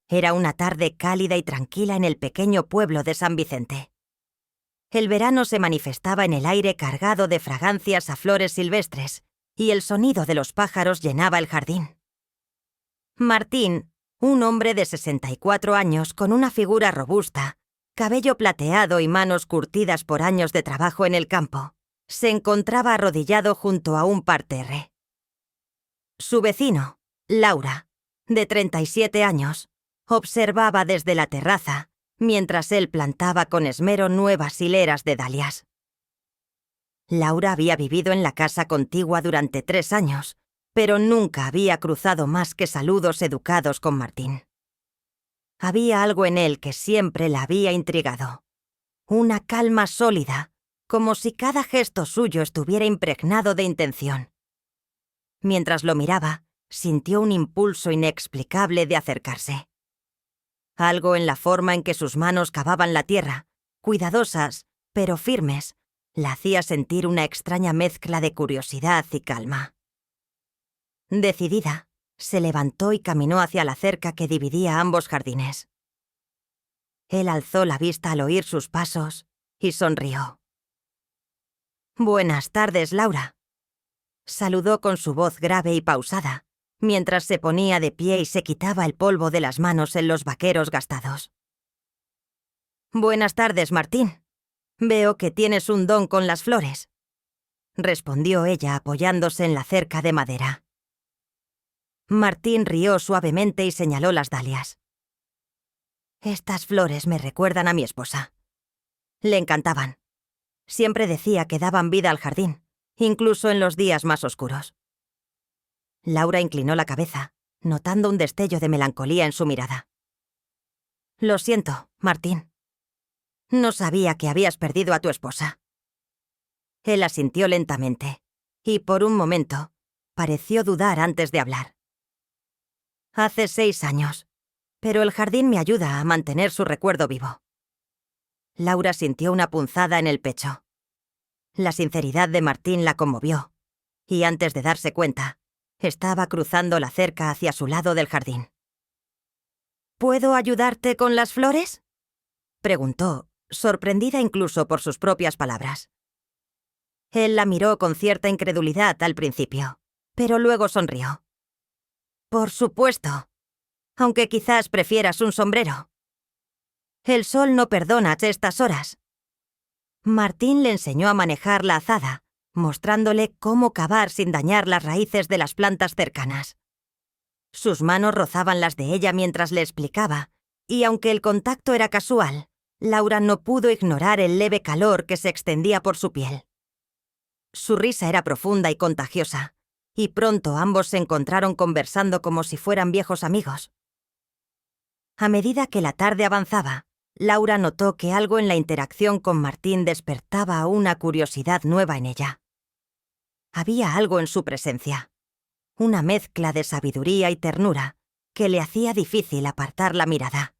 Era una tarde cálida y tranquila en el pequeño pueblo de San Vicente. El verano se manifestaba en el aire cargado de fragancias a flores silvestres, y el sonido de los pájaros llenaba el jardín. Martín, un hombre de 64 años con una figura robusta, cabello plateado y manos curtidas por años de trabajo en el campo, se encontraba arrodillado junto a un parterre. Su vecino, Laura, de 37 años, observaba desde la terraza, mientras él plantaba con esmero nuevas hileras de dalias. Laura había vivido en la casa contigua durante 3 años, pero nunca había cruzado más que saludos educados con Martín. Había algo en él que siempre la había intrigado. Una calma sólida, como si cada gesto suyo estuviera impregnado de intención. Mientras lo miraba, sintió un impulso inexplicable de acercarse. Algo en la forma en que sus manos cavaban la tierra, cuidadosas, pero firmes, la hacía sentir una extraña mezcla de curiosidad y calma. Decidida, se levantó y caminó hacia la cerca que dividía ambos jardines. Él alzó la vista al oír sus pasos y sonrió. «Buenas tardes, Laura», saludó con su voz grave y pausada, mientras se ponía de pie y se quitaba el polvo de las manos en los vaqueros gastados. «Buenas tardes, Martín. Veo que tienes un don con las flores», respondió ella apoyándose en la cerca de madera. Martín rió suavemente y señaló las dalias. «Estas flores me recuerdan a mi esposa. Le encantaban. Siempre decía que daban vida al jardín, incluso en los días más oscuros». Laura inclinó la cabeza, notando un destello de melancolía en su mirada. «Lo siento, Martín. No sabía que habías perdido a tu esposa». Él asintió lentamente, y por un momento pareció dudar antes de hablar. «Hace 6 años, pero el jardín me ayuda a mantener su recuerdo vivo». Laura sintió una punzada en el pecho. La sinceridad de Martín la conmovió, y antes de darse cuenta, estaba cruzando la cerca hacia su lado del jardín. «¿Puedo ayudarte con las flores?», preguntó, sorprendida incluso por sus propias palabras. Él la miró con cierta incredulidad al principio, pero luego sonrió. «Por supuesto, aunque quizás prefieras un sombrero. El sol no perdona a estas horas». Martín le enseñó a manejar la azada, mostrándole cómo cavar sin dañar las raíces de las plantas cercanas. Sus manos rozaban las de ella mientras le explicaba, y aunque el contacto era casual, Laura no pudo ignorar el leve calor que se extendía por su piel. Su risa era profunda y contagiosa, y pronto ambos se encontraron conversando como si fueran viejos amigos. A medida que la tarde avanzaba, Laura notó que algo en la interacción con Martín despertaba una curiosidad nueva en ella. Había algo en su presencia, una mezcla de sabiduría y ternura que le hacía difícil apartar la mirada.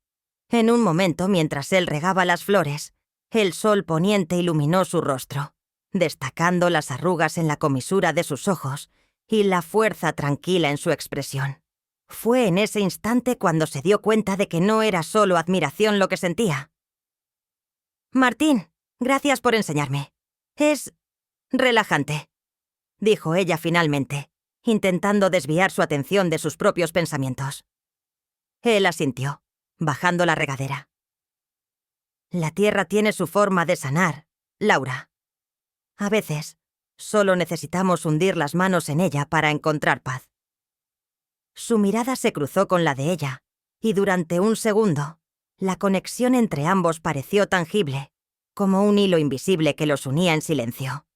En un momento, mientras él regaba las flores, el sol poniente iluminó su rostro, destacando las arrugas en la comisura de sus ojos y la fuerza tranquila en su expresión. Fue en ese instante cuando se dio cuenta de que no era solo admiración lo que sentía. «Martín, gracias por enseñarme. Es relajante», dijo ella finalmente, intentando desviar su atención de sus propios pensamientos. Él asintió, bajando la regadera. «La tierra tiene su forma de sanar, Laura. A veces, solo necesitamos hundir las manos en ella para encontrar paz». Su mirada se cruzó con la de ella, y durante un segundo, la conexión entre ambos pareció tangible, como un hilo invisible que los unía en silencio.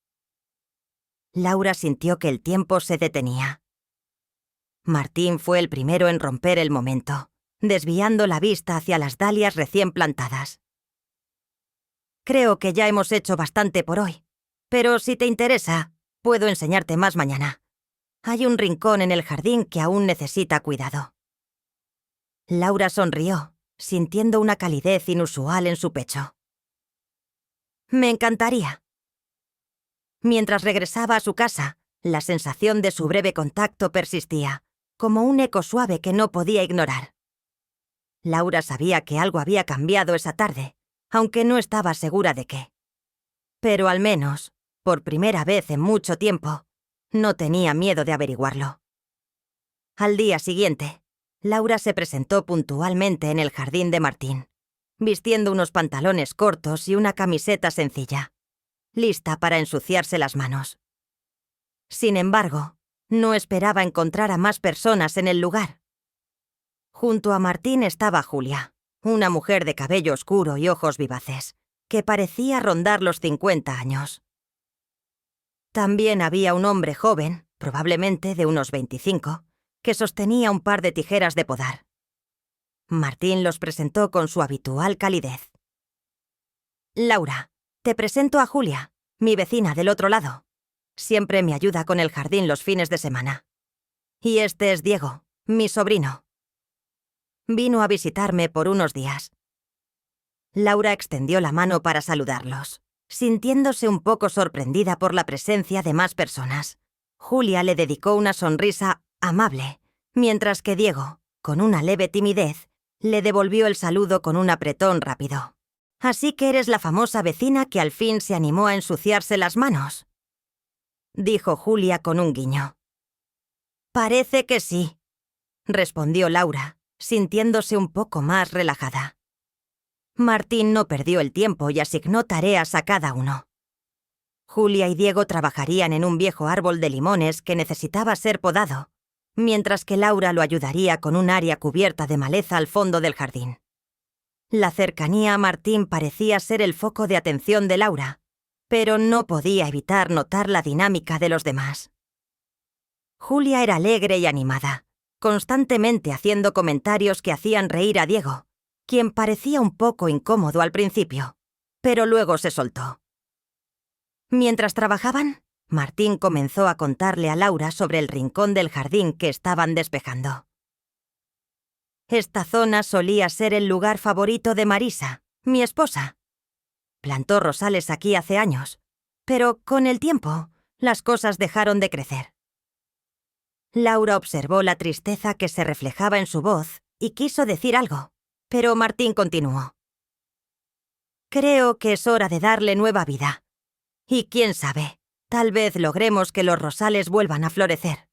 Laura sintió que el tiempo se detenía. Martín fue el primero en romper el momento, desviando la vista hacia las dalias recién plantadas. «Creo que ya hemos hecho bastante por hoy, pero si te interesa, puedo enseñarte más mañana. Hay un rincón en el jardín que aún necesita cuidado». Laura sonrió, sintiendo una calidez inusual en su pecho. «Me encantaría». Mientras regresaba a su casa, la sensación de su breve contacto persistía, como un eco suave que no podía ignorar. Laura sabía que algo había cambiado esa tarde, aunque no estaba segura de qué. Pero al menos, por primera vez en mucho tiempo, no tenía miedo de averiguarlo. Al día siguiente, Laura se presentó puntualmente en el jardín de Martín, vistiendo unos pantalones cortos y una camiseta sencilla, lista para ensuciarse las manos. Sin embargo, no esperaba encontrar a más personas en el lugar. Junto a Martín estaba Julia, una mujer de cabello oscuro y ojos vivaces, que parecía rondar los 50 años. También había un hombre joven, probablemente de unos 25, que sostenía un par de tijeras de podar. Martín los presentó con su habitual calidez. «Laura, te presento a Julia, mi vecina del otro lado. Siempre me ayuda con el jardín los fines de semana. Y este es Diego, mi sobrino. Vino a visitarme por unos días». Laura extendió la mano para saludarlos, sintiéndose un poco sorprendida por la presencia de más personas. Julia le dedicó una sonrisa amable, mientras que Diego, con una leve timidez, le devolvió el saludo con un apretón rápido. «Así que eres la famosa vecina que al fin se animó a ensuciarse las manos», dijo Julia con un guiño. «Parece que sí», respondió Laura, sintiéndose un poco más relajada. Martín no perdió el tiempo y asignó tareas a cada uno. Julia y Diego trabajarían en un viejo árbol de limones que necesitaba ser podado, mientras que Laura lo ayudaría con un área cubierta de maleza al fondo del jardín. La cercanía a Martín parecía ser el foco de atención de Laura, pero no podía evitar notar la dinámica de los demás. Julia era alegre y animada, constantemente haciendo comentarios que hacían reír a Diego, quien parecía un poco incómodo al principio, pero luego se soltó. Mientras trabajaban, Martín comenzó a contarle a Laura sobre el rincón del jardín que estaban despejando. Esta zona solía ser el lugar favorito de Marisa, mi esposa. Plantó rosales aquí hace años, pero con el tiempo, las cosas dejaron de crecer. Laura observó la tristeza que se reflejaba en su voz y quiso decir algo, pero Martín continuó. «Creo que es hora de darle nueva vida. Y quién sabe, tal vez logremos que los rosales vuelvan a florecer».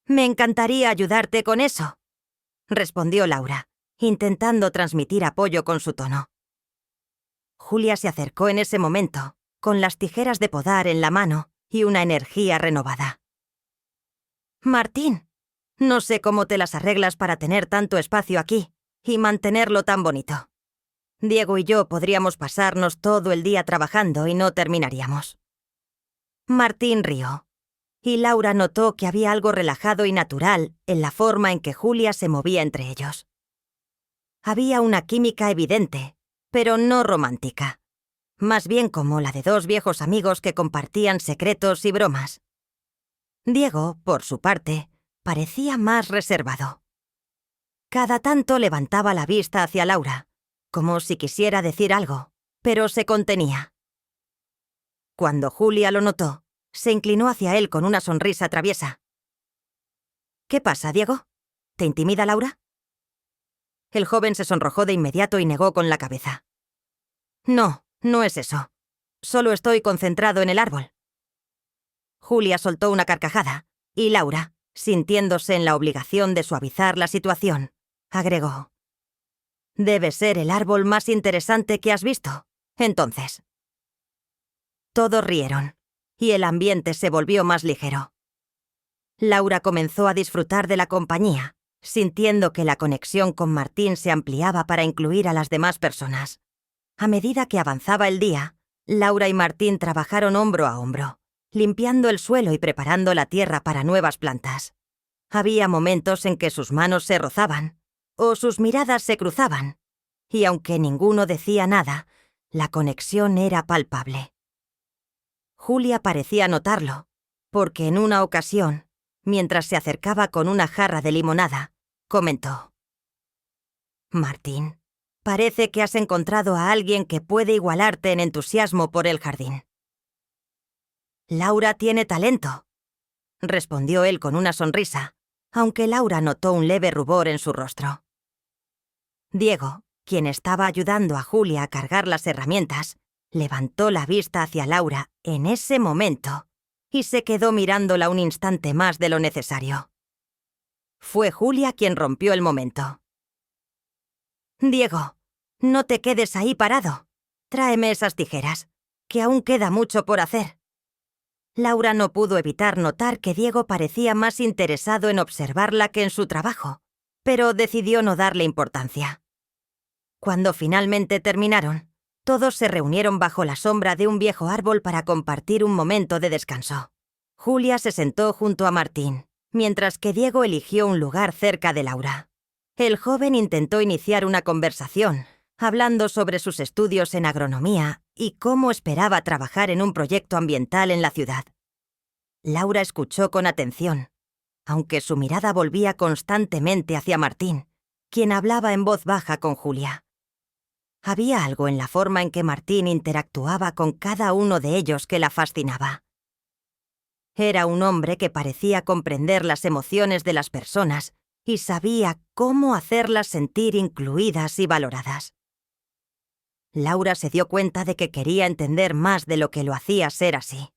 «Me encantaría ayudarte con eso», respondió Laura, intentando transmitir apoyo con su tono. Julia se acercó en ese momento, con las tijeras de podar en la mano y una energía renovada. «Martín, no sé cómo te las arreglas para tener tanto espacio aquí y mantenerlo tan bonito. Diego y yo podríamos pasarnos todo el día trabajando y no terminaríamos». Martín rió, y Laura notó que había algo relajado y natural en la forma en que Julia se movía entre ellos. Había una química evidente, pero no romántica, más bien como la de dos viejos amigos que compartían secretos y bromas. Diego, por su parte, parecía más reservado. Cada tanto levantaba la vista hacia Laura, como si quisiera decir algo, pero se contenía. Cuando Julia lo notó, se inclinó hacia él con una sonrisa traviesa. «¿Qué pasa, Diego? ¿Te intimida Laura?». El joven se sonrojó de inmediato y negó con la cabeza. «No, no es eso. Solo estoy concentrado en el árbol». Julia soltó una carcajada, y Laura, sintiéndose en la obligación de suavizar la situación, agregó: «Debe ser el árbol más interesante que has visto, entonces». Todos rieron, y el ambiente se volvió más ligero. Laura comenzó a disfrutar de la compañía, sintiendo que la conexión con Martín se ampliaba para incluir a las demás personas. A medida que avanzaba el día, Laura y Martín trabajaron hombro a hombro, limpiando el suelo y preparando la tierra para nuevas plantas. Había momentos en que sus manos se rozaban, o sus miradas se cruzaban, y aunque ninguno decía nada, la conexión era palpable. Julia parecía notarlo, porque en una ocasión, mientras se acercaba con una jarra de limonada, comentó: «Martín, parece que has encontrado a alguien que puede igualarte en entusiasmo por el jardín». «Laura tiene talento», respondió él con una sonrisa, aunque Laura notó un leve rubor en su rostro. Diego, quien estaba ayudando a Julia a cargar las herramientas, levantó la vista hacia Laura en ese momento y se quedó mirándola un instante más de lo necesario. Fue Julia quien rompió el momento. «Diego, no te quedes ahí parado. Tráeme esas tijeras, que aún queda mucho por hacer». Laura no pudo evitar notar que Diego parecía más interesado en observarla que en su trabajo, pero decidió no darle importancia. Cuando finalmente terminaron, todos se reunieron bajo la sombra de un viejo árbol para compartir un momento de descanso. Julia se sentó junto a Martín, mientras que Diego eligió un lugar cerca de Laura. El joven intentó iniciar una conversación, hablando sobre sus estudios en agronomía y cómo esperaba trabajar en un proyecto ambiental en la ciudad. Laura escuchó con atención, aunque su mirada volvía constantemente hacia Martín, quien hablaba en voz baja con Julia. Había algo en la forma en que Martín interactuaba con cada uno de ellos que la fascinaba. Era un hombre que parecía comprender las emociones de las personas y sabía cómo hacerlas sentir incluidas y valoradas. Laura se dio cuenta de que quería entender más de lo que lo hacía ser así.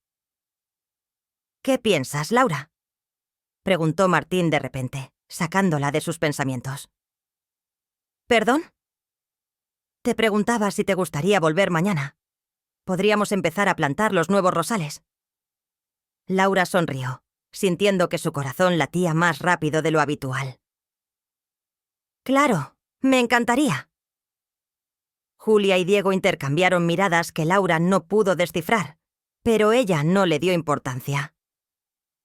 «¿Qué piensas, Laura?», preguntó Martín de repente, sacándola de sus pensamientos. «¿Perdón?». «Te preguntaba si te gustaría volver mañana. Podríamos empezar a plantar los nuevos rosales». Laura sonrió, sintiendo que su corazón latía más rápido de lo habitual. «Claro, me encantaría». Julia y Diego intercambiaron miradas que Laura no pudo descifrar, pero ella no le dio importancia.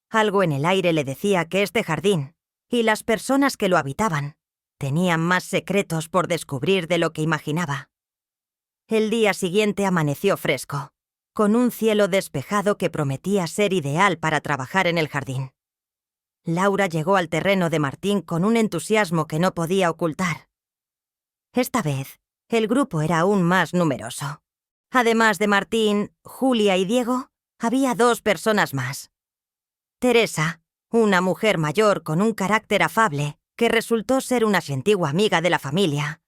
Algo en el aire le decía que este jardín, y las personas que lo habitaban, tenían más secretos por descubrir de lo que imaginaba. El día siguiente amaneció fresco, con un cielo despejado que prometía ser ideal para trabajar en el jardín. Laura llegó al terreno de Martín con un entusiasmo que no podía ocultar. Esta vez, el grupo era aún más numeroso. Además de Martín, Julia y Diego, había 2 personas más. Teresa, una mujer mayor con un carácter afable, que resultó ser una antigua amiga de la familia,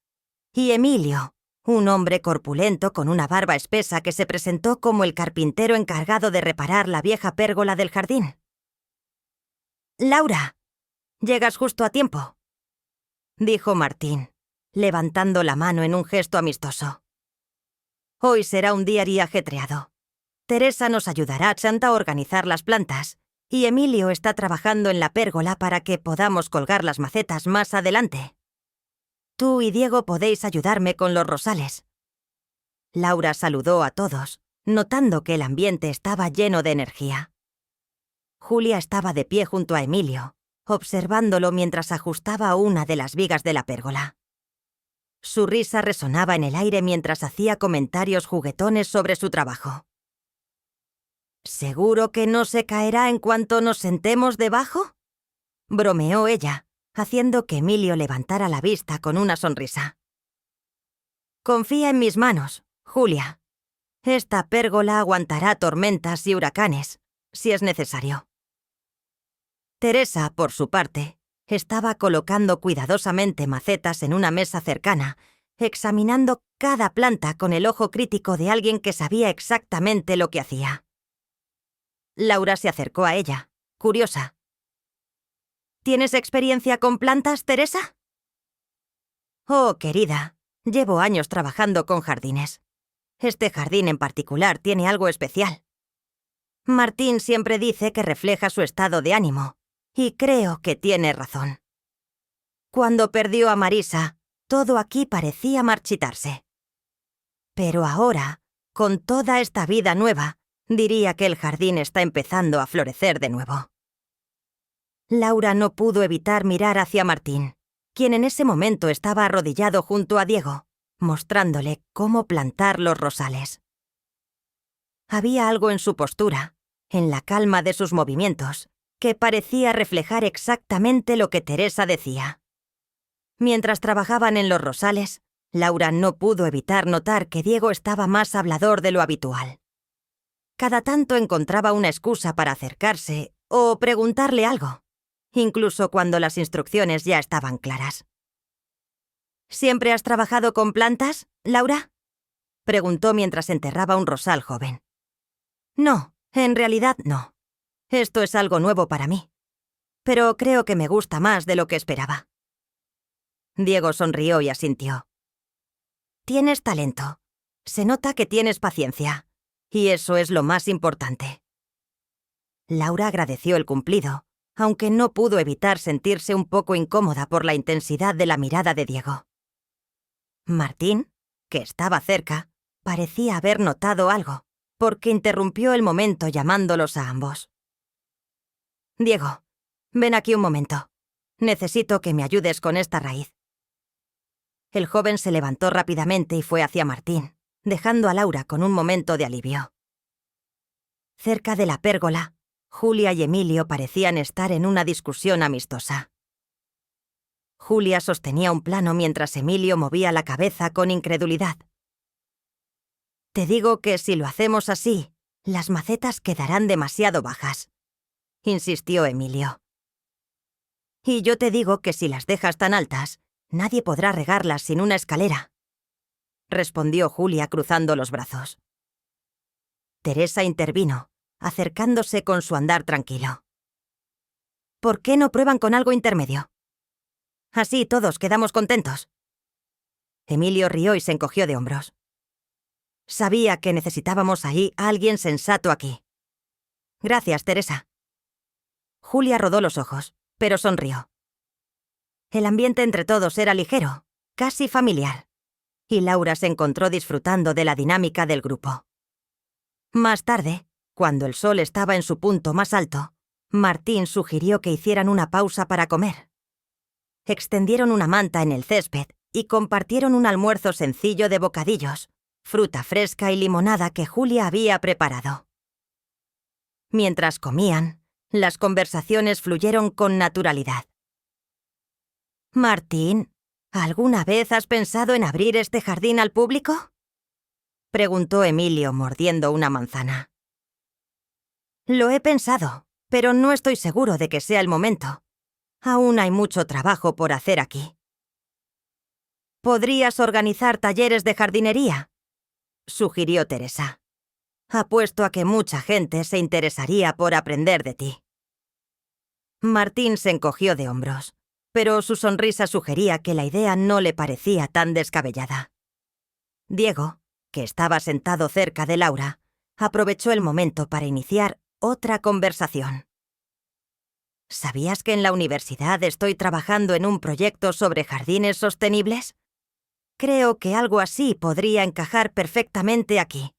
y Emilio, un hombre corpulento con una barba espesa que se presentó como el carpintero encargado de reparar la vieja pérgola del jardín. «Laura, llegas justo a tiempo», dijo Martín, levantando la mano en un gesto amistoso. «Hoy será un día ajetreado. Teresa nos ayudará a organizar las plantas, y Emilio está trabajando en la pérgola para que podamos colgar las macetas más adelante. Tú y Diego podéis ayudarme con los rosales». Laura saludó a todos, notando que el ambiente estaba lleno de energía. Julia estaba de pie junto a Emilio, observándolo mientras ajustaba una de las vigas de la pérgola. Su risa resonaba en el aire mientras hacía comentarios juguetones sobre su trabajo. «¿Seguro que no se caerá en cuanto nos sentemos debajo?», bromeó ella, haciendo que Emilio levantara la vista con una sonrisa. «Confía en mis manos, Julia. Esta pérgola aguantará tormentas y huracanes, si es necesario». Teresa, por su parte, estaba colocando cuidadosamente macetas en una mesa cercana, examinando cada planta con el ojo crítico de alguien que sabía exactamente lo que hacía. Laura se acercó a ella, curiosa. «¿Tienes experiencia con plantas, Teresa?». «Oh, querida, llevo años trabajando con jardines. Este jardín en particular tiene algo especial. Martín siempre dice que refleja su estado de ánimo, y creo que tiene razón. Cuando perdió a Marisa, todo aquí parecía marchitarse. Pero ahora, con toda esta vida nueva, diría que el jardín está empezando a florecer de nuevo». Laura no pudo evitar mirar hacia Martín, quien en ese momento estaba arrodillado junto a Diego, mostrándole cómo plantar los rosales. Había algo en su postura, en la calma de sus movimientos, que parecía reflejar exactamente lo que Teresa decía. Mientras trabajaban en los rosales, Laura no pudo evitar notar que Diego estaba más hablador de lo habitual. Cada tanto encontraba una excusa para acercarse o preguntarle algo, incluso cuando las instrucciones ya estaban claras. ¿Siempre has trabajado con plantas, Laura? Preguntó mientras enterraba un rosal joven. No, en realidad no. Esto es algo nuevo para mí. Pero creo que me gusta más de lo que esperaba. Diego sonrió y asintió. Tienes talento. Se nota que tienes paciencia. Y eso es lo más importante. Laura agradeció el cumplido, aunque no pudo evitar sentirse un poco incómoda por la intensidad de la mirada de Diego. Martín, que estaba cerca, parecía haber notado algo, porque interrumpió el momento llamándolos a ambos. Diego, ven aquí un momento. Necesito que me ayudes con esta raíz. El joven se levantó rápidamente y fue hacia Martín, dejando a Laura con un momento de alivio. Cerca de la pérgola, Julia y Emilio parecían estar en una discusión amistosa. Julia sostenía un plano mientras Emilio movía la cabeza con incredulidad. Te digo que si lo hacemos así, las macetas quedarán demasiado bajas, insistió Emilio. Y yo te digo que si las dejas tan altas, nadie podrá regarlas sin una escalera, respondió Julia cruzando los brazos. Teresa intervino, acercándose con su andar tranquilo. ¿Por qué no prueban con algo intermedio? Así todos quedamos contentos. Emilio rió y se encogió de hombros. Sabía que necesitábamos ahí a alguien sensato aquí. Gracias, Teresa. Julia rodó los ojos, pero sonrió. El ambiente entre todos era ligero, casi familiar, y Laura se encontró disfrutando de la dinámica del grupo. Más tarde, cuando el sol estaba en su punto más alto, Martín sugirió que hicieran una pausa para comer. Extendieron una manta en el césped y compartieron un almuerzo sencillo de bocadillos, fruta fresca y limonada que Julia había preparado. Mientras comían, las conversaciones fluyeron con naturalidad. Martín, ¿alguna vez has pensado en abrir este jardín al público? Preguntó Emilio mordiendo una manzana. Lo he pensado, pero no estoy seguro de que sea el momento. Aún hay mucho trabajo por hacer aquí. ¿Podrías organizar talleres de jardinería?, sugirió Teresa. Apuesto a que mucha gente se interesaría por aprender de ti. Martín se encogió de hombros, pero su sonrisa sugería que la idea no le parecía tan descabellada. Diego, que estaba sentado cerca de Laura, aprovechó el momento para iniciar otra conversación. ¿Sabías que en la universidad estoy trabajando en un proyecto sobre jardines sostenibles? Creo que algo así podría encajar perfectamente aquí.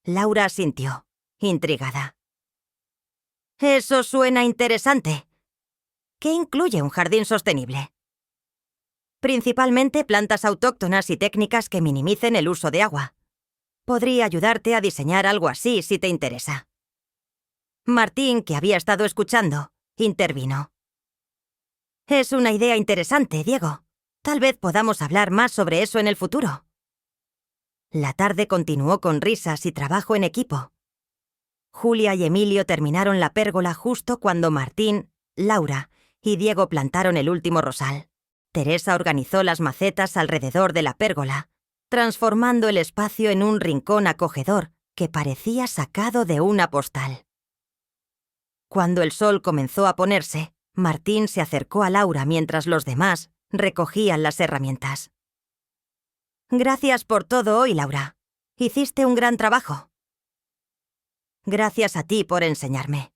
Laura asintió, intrigada. Eso suena interesante. ¿Qué incluye un jardín sostenible? Principalmente plantas autóctonas y técnicas que minimicen el uso de agua. Podría ayudarte a diseñar algo así si te interesa. Martín, que había estado escuchando, intervino. Es una idea interesante, Diego. Tal vez podamos hablar más sobre eso en el futuro. La tarde continuó con risas y trabajo en equipo. Julia y Emilio terminaron la pérgola justo cuando Martín, Laura y Diego plantaron el último rosal. Teresa organizó las macetas alrededor de la pérgola, transformando el espacio en un rincón acogedor que parecía sacado de una postal. Cuando el sol comenzó a ponerse, Martín se acercó a Laura mientras los demás recogían las herramientas. Gracias por todo hoy, Laura. Hiciste un gran trabajo. Gracias a ti por enseñarme.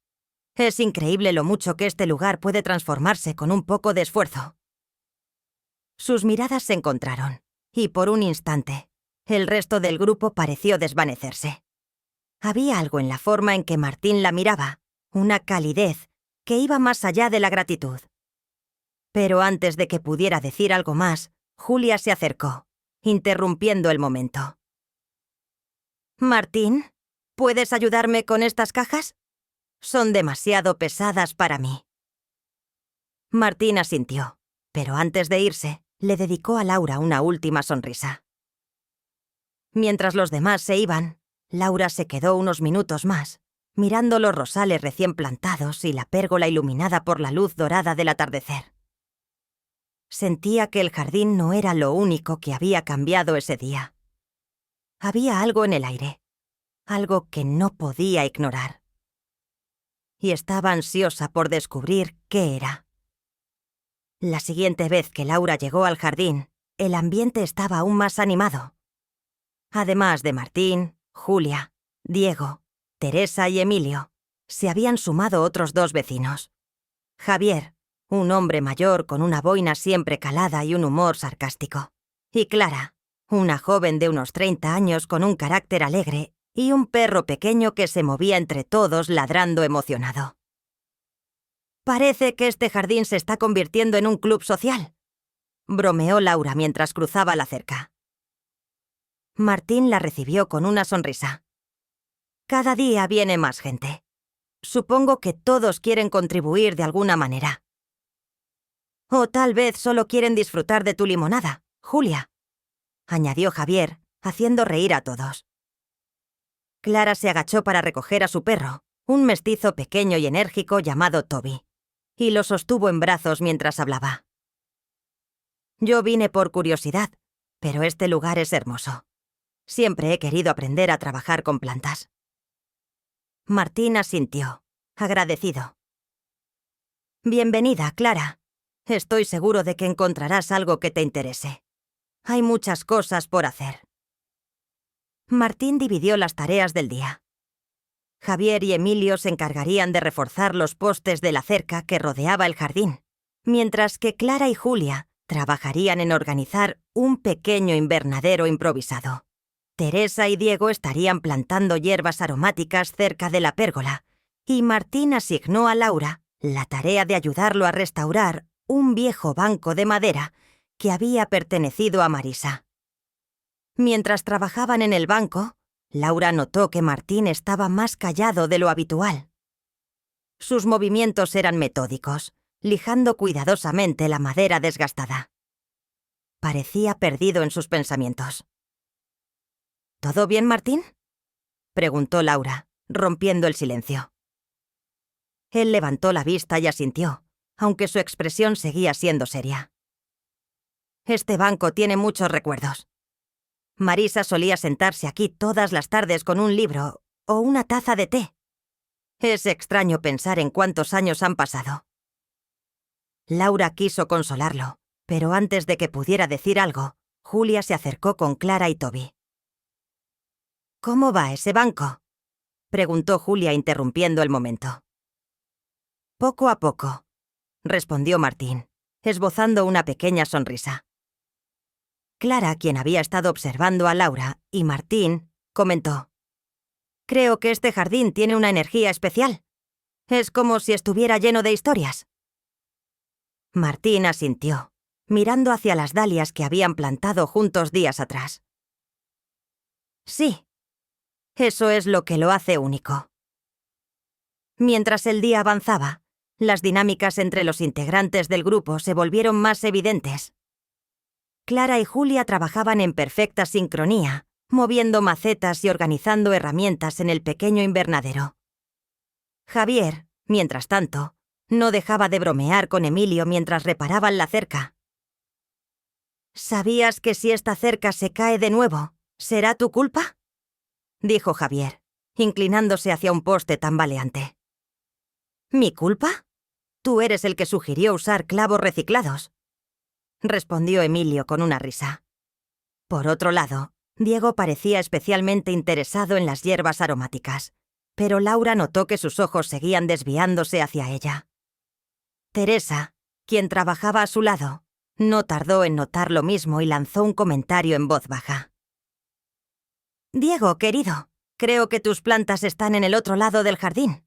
Es increíble lo mucho que este lugar puede transformarse con un poco de esfuerzo. Sus miradas se encontraron, y por un instante, el resto del grupo pareció desvanecerse. Había algo en la forma en que Martín la miraba, una calidez que iba más allá de la gratitud. Pero antes de que pudiera decir algo más, Julia se acercó, interrumpiendo el momento. Martín, ¿puedes ayudarme con estas cajas? Son demasiado pesadas para mí. Martín asintió, pero antes de irse, le dedicó a Laura una última sonrisa. Mientras los demás se iban, Laura se quedó unos minutos más, mirando los rosales recién plantados y la pérgola iluminada por la luz dorada del atardecer. Sentía que el jardín no era lo único que había cambiado ese día. Había algo en el aire, algo que no podía ignorar. Y estaba ansiosa por descubrir qué era. La siguiente vez que Laura llegó al jardín, el ambiente estaba aún más animado. Además de Martín, Julia, Diego, Teresa y Emilio, se habían sumado otros 2 vecinos. Javier, un hombre mayor con una boina siempre calada y un humor sarcástico. Y Clara, una joven de unos 30 años con un carácter alegre y un perro pequeño que se movía entre todos ladrando emocionado. «Parece que este jardín se está convirtiendo en un club social», bromeó Laura mientras cruzaba la cerca. Martín la recibió con una sonrisa. «Cada día viene más gente. Supongo que todos quieren contribuir de alguna manera. O tal vez solo quieren disfrutar de tu limonada, Julia», añadió Javier, haciendo reír a todos. Clara se agachó para recoger a su perro, un mestizo pequeño y enérgico llamado Toby, y lo sostuvo en brazos mientras hablaba. «Yo vine por curiosidad, pero este lugar es hermoso. Siempre he querido aprender a trabajar con plantas». Martín asintió, agradecido. «Bienvenida, Clara. Estoy seguro de que encontrarás algo que te interese. Hay muchas cosas por hacer». Martín dividió las tareas del día. Javier y Emilio se encargarían de reforzar los postes de la cerca que rodeaba el jardín, mientras que Clara y Julia trabajarían en organizar un pequeño invernadero improvisado. Teresa y Diego estarían plantando hierbas aromáticas cerca de la pérgola, y Martín asignó a Laura la tarea de ayudarlo a restaurar un viejo banco de madera que había pertenecido a Marisa. Mientras trabajaban en el banco, Laura notó que Martín estaba más callado de lo habitual. Sus movimientos eran metódicos, lijando cuidadosamente la madera desgastada. Parecía perdido en sus pensamientos. «¿Todo bien, Martín?», preguntó Laura, rompiendo el silencio. Él levantó la vista y asintió, aunque su expresión seguía siendo seria. «Este banco tiene muchos recuerdos. Marisa solía sentarse aquí todas las tardes con un libro o una taza de té. Es extraño pensar en cuántos años han pasado». Laura quiso consolarlo, pero antes de que pudiera decir algo, Julia se acercó con Clara y Toby. «¿Cómo va ese banco?», preguntó Julia interrumpiendo el momento. «Poco a poco», respondió Martín, esbozando una pequeña sonrisa. Clara, quien había estado observando a Laura y Martín, comentó: «Creo que este jardín tiene una energía especial. Es como si estuviera lleno de historias». Martín asintió, mirando hacia las dalias que habían plantado juntos días atrás. «Sí, eso es lo que lo hace único». Mientras el día avanzaba, las dinámicas entre los integrantes del grupo se volvieron más evidentes. Clara y Julia trabajaban en perfecta sincronía, moviendo macetas y organizando herramientas en el pequeño invernadero. Javier, mientras tanto, no dejaba de bromear con Emilio mientras reparaban la cerca. «¿Sabías que si esta cerca se cae de nuevo, será tu culpa?», dijo Javier, inclinándose hacia un poste tambaleante. «¿Mi culpa? Tú eres el que sugirió usar clavos reciclados», respondió Emilio con una risa. Por otro lado, Diego parecía especialmente interesado en las hierbas aromáticas, pero Laura notó que sus ojos seguían desviándose hacia ella. Teresa, quien trabajaba a su lado, no tardó en notar lo mismo y lanzó un comentario en voz baja. «Diego, querido, creo que tus plantas están en el otro lado del jardín».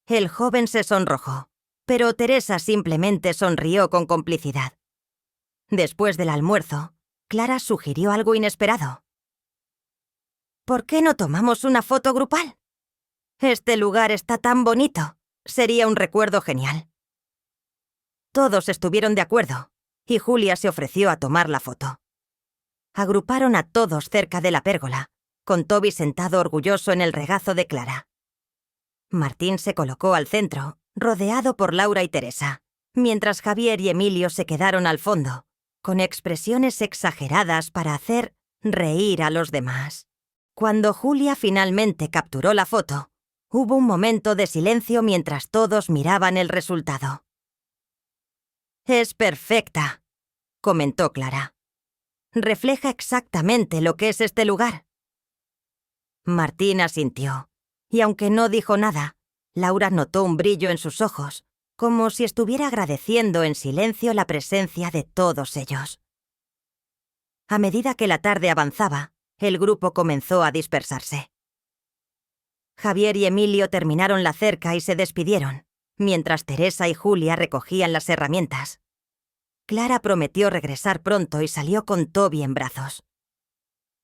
El joven se sonrojó, pero Teresa simplemente sonrió con complicidad. Después del almuerzo, Clara sugirió algo inesperado. «¿Por qué no tomamos una foto grupal? Este lugar está tan bonito. Sería un recuerdo genial». Todos estuvieron de acuerdo, y Julia se ofreció a tomar la foto. Agruparon a todos cerca de la pérgola, con Toby sentado orgulloso en el regazo de Clara. Martín se colocó al centro, rodeado por Laura y Teresa, mientras Javier y Emilio se quedaron al fondo, con expresiones exageradas para hacer reír a los demás. Cuando Julia finalmente capturó la foto, hubo un momento de silencio mientras todos miraban el resultado. «Es perfecta», comentó Clara. «Refleja exactamente lo que es este lugar». Martín asintió, y aunque no dijo nada, Laura notó un brillo en sus ojos, como si estuviera agradeciendo en silencio la presencia de todos ellos. A medida que la tarde avanzaba, el grupo comenzó a dispersarse. Javier y Emilio terminaron la cerca y se despidieron, mientras Teresa y Julia recogían las herramientas. Clara prometió regresar pronto y salió con Toby en brazos.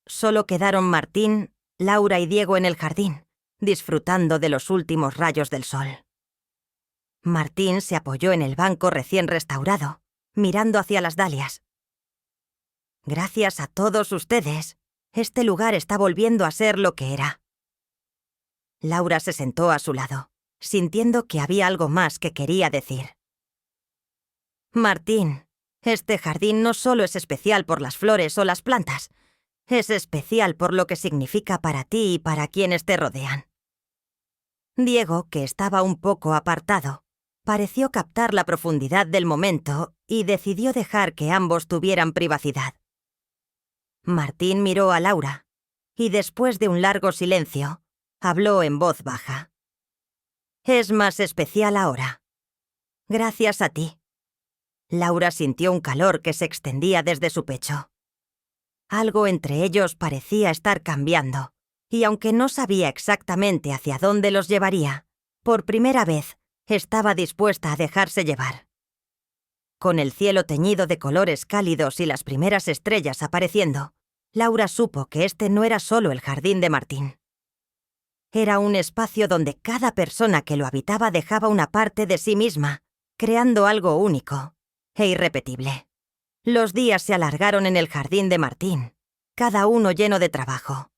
Solo quedaron Martín, Laura y Diego en el jardín, disfrutando de los últimos rayos del sol. Martín se apoyó en el banco recién restaurado, mirando hacia las dalias. «Gracias a todos ustedes, este lugar está volviendo a ser lo que era». Laura se sentó a su lado, sintiendo que había algo más que quería decir. «Martín, este jardín no solo es especial por las flores o las plantas, es especial por lo que significa para ti y para quienes te rodean». Diego, que estaba un poco apartado, pareció captar la profundidad del momento y decidió dejar que ambos tuvieran privacidad. Martín miró a Laura y, después de un largo silencio, habló en voz baja. «Es más especial ahora. Gracias a ti». Laura sintió un calor que se extendía desde su pecho. Algo entre ellos parecía estar cambiando, y aunque no sabía exactamente hacia dónde los llevaría, por primera vez estaba dispuesta a dejarse llevar. Con el cielo teñido de colores cálidos y las primeras estrellas apareciendo, Laura supo que este no era solo el jardín de Martín. Era un espacio donde cada persona que lo habitaba dejaba una parte de sí misma, creando algo único e irrepetible. Los días se alargaron en el jardín de Martín, cada uno lleno de trabajo,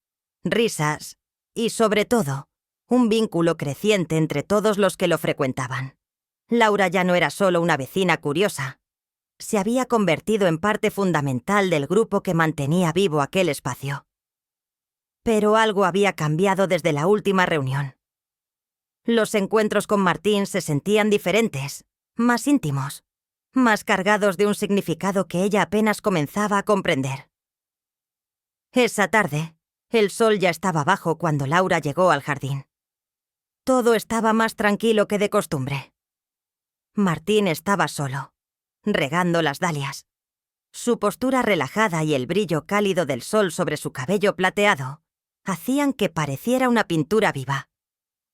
risas y, sobre todo, un vínculo creciente entre todos los que lo frecuentaban. Laura ya no era solo una vecina curiosa. Se había convertido en parte fundamental del grupo que mantenía vivo aquel espacio. Pero algo había cambiado desde la última reunión. Los encuentros con Martín se sentían diferentes, más íntimos, más cargados de un significado que ella apenas comenzaba a comprender. Esa tarde, el sol ya estaba bajo cuando Laura llegó al jardín. Todo estaba más tranquilo que de costumbre. Martín estaba solo, regando las dalias. Su postura relajada y el brillo cálido del sol sobre su cabello plateado hacían que pareciera una pintura viva.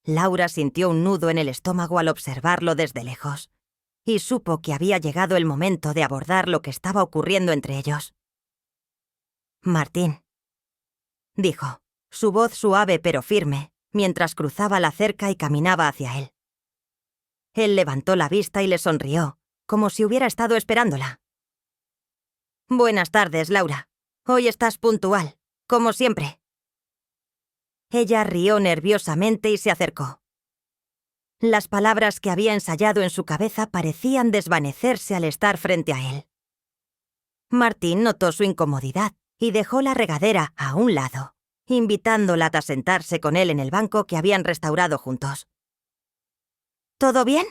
Laura sintió un nudo en el estómago al observarlo desde lejos, y supo que había llegado el momento de abordar lo que estaba ocurriendo entre ellos. «Martín», dijo, su voz suave pero firme, mientras cruzaba la cerca y caminaba hacia él. Él levantó la vista y le sonrió, como si hubiera estado esperándola. «Buenas tardes, Laura. Hoy estás puntual, como siempre». Ella rió nerviosamente y se acercó. Las palabras que había ensayado en su cabeza parecían desvanecerse al estar frente a él. Martín notó su incomodidad y dejó la regadera a un lado, invitándola a sentarse con él en el banco que habían restaurado juntos. «¿Todo bien?»,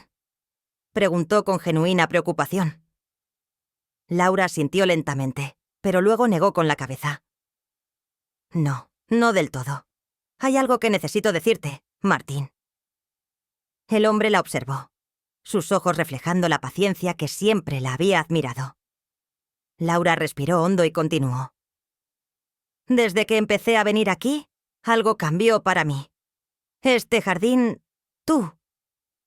preguntó con genuina preocupación. Laura asintió lentamente, pero luego negó con la cabeza. «No, no del todo. Hay algo que necesito decirte, Martín». El hombre la observó, sus ojos reflejando la paciencia que siempre la había admirado. Laura respiró hondo y continuó. «Desde que empecé a venir aquí, algo cambió para mí. Este jardín, tú,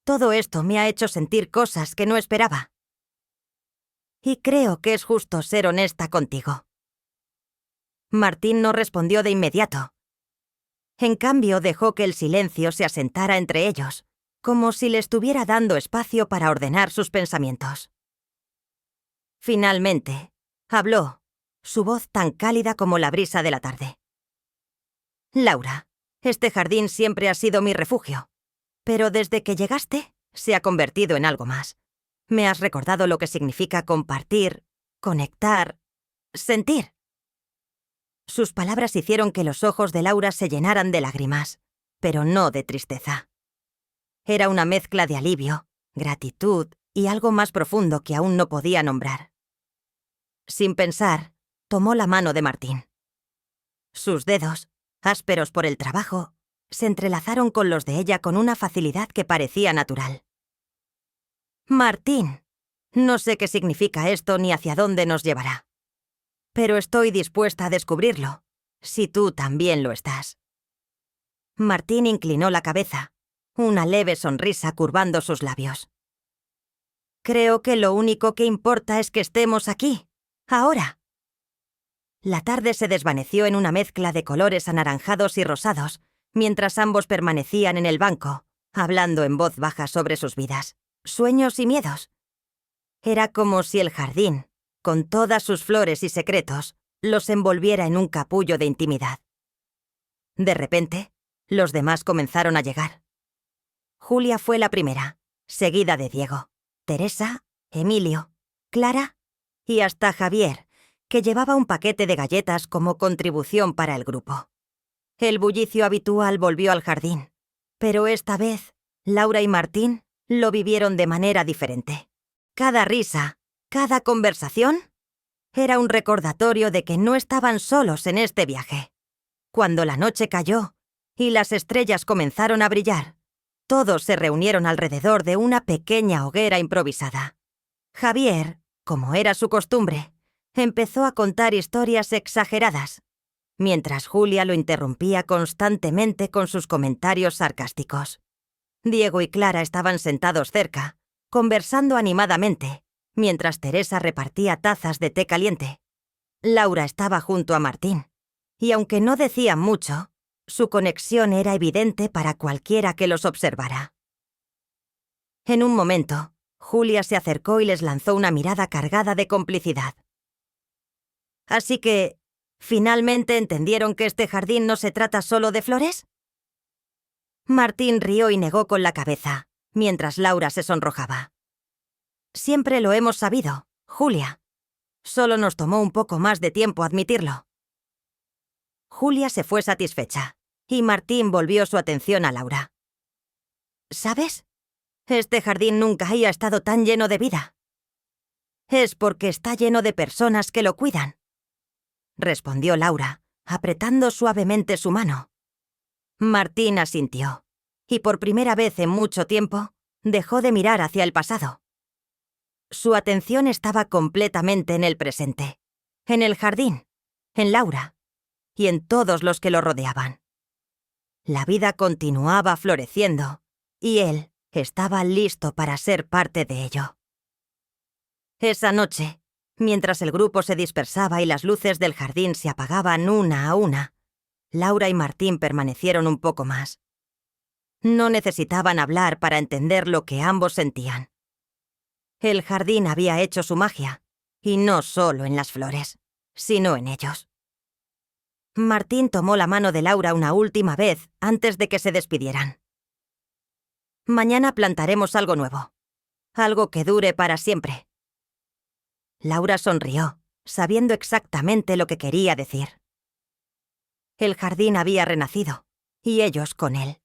todo esto me ha hecho sentir cosas que no esperaba. Y creo que es justo ser honesta contigo». Martín no respondió de inmediato. En cambio, dejó que el silencio se asentara entre ellos, como si le estuviera dando espacio para ordenar sus pensamientos. Finalmente, habló, su voz tan cálida como la brisa de la tarde. «Laura, este jardín siempre ha sido mi refugio, pero desde que llegaste se ha convertido en algo más. Me has recordado lo que significa compartir, conectar, sentir. Sus palabras hicieron que los ojos de Laura se llenaran de lágrimas, pero no de tristeza. Era una mezcla de alivio, gratitud y algo más profundo que aún no podía nombrar. Sin pensar, tomó la mano de Martín. Sus dedos, ásperos por el trabajo, se entrelazaron con los de ella con una facilidad que parecía natural. Martín, no sé qué significa esto ni hacia dónde nos llevará. Pero estoy dispuesta a descubrirlo, si tú también lo estás. Martín inclinó la cabeza, una leve sonrisa curvando sus labios. Creo que lo único que importa es que estemos aquí, ahora. La tarde se desvaneció en una mezcla de colores anaranjados y rosados, mientras ambos permanecían en el banco, hablando en voz baja sobre sus vidas, sueños y miedos. Era como si el jardín, con todas sus flores y secretos, los envolviera en un capullo de intimidad. De repente, los demás comenzaron a llegar. Julia fue la primera, seguida de Diego, Teresa, Emilio, Clara y hasta Javier, que llevaba un paquete de galletas como contribución para el grupo. El bullicio habitual volvió al jardín, pero esta vez, Laura y Martín lo vivieron de manera diferente. Cada risa, cada conversación, era un recordatorio de que no estaban solos en este viaje. Cuando la noche cayó y las estrellas comenzaron a brillar, todos se reunieron alrededor de una pequeña hoguera improvisada. Javier, como era su costumbre, empezó a contar historias exageradas, mientras Julia lo interrumpía constantemente con sus comentarios sarcásticos. Diego y Clara estaban sentados cerca, conversando animadamente, mientras Teresa repartía tazas de té caliente. Laura estaba junto a Martín, y aunque no decían mucho, su conexión era evidente para cualquiera que los observara. En un momento, Julia se acercó y les lanzó una mirada cargada de complicidad. Así que, ¿finalmente entendieron que este jardín no se trata solo de flores? Martín rió y negó con la cabeza, mientras Laura se sonrojaba. Siempre lo hemos sabido, Julia. Solo nos tomó un poco más de tiempo admitirlo. Julia se fue satisfecha, y Martín volvió su atención a Laura. ¿Sabes? Este jardín nunca había estado tan lleno de vida. Es porque está lleno de personas que lo cuidan, respondió Laura, apretando suavemente su mano. Martín asintió, y por primera vez en mucho tiempo, dejó de mirar hacia el pasado. Su atención estaba completamente en el presente, en el jardín, en Laura, y en todos los que lo rodeaban. La vida continuaba floreciendo, y él estaba listo para ser parte de ello. Esa noche, mientras el grupo se dispersaba y las luces del jardín se apagaban una a una, Laura y Martín permanecieron un poco más. No necesitaban hablar para entender lo que ambos sentían. El jardín había hecho su magia, y no solo en las flores, sino en ellos. Martín tomó la mano de Laura una última vez antes de que se despidieran. Mañana plantaremos algo nuevo, algo que dure para siempre. Laura sonrió, sabiendo exactamente lo que quería decir. El jardín había renacido, y ellos con él.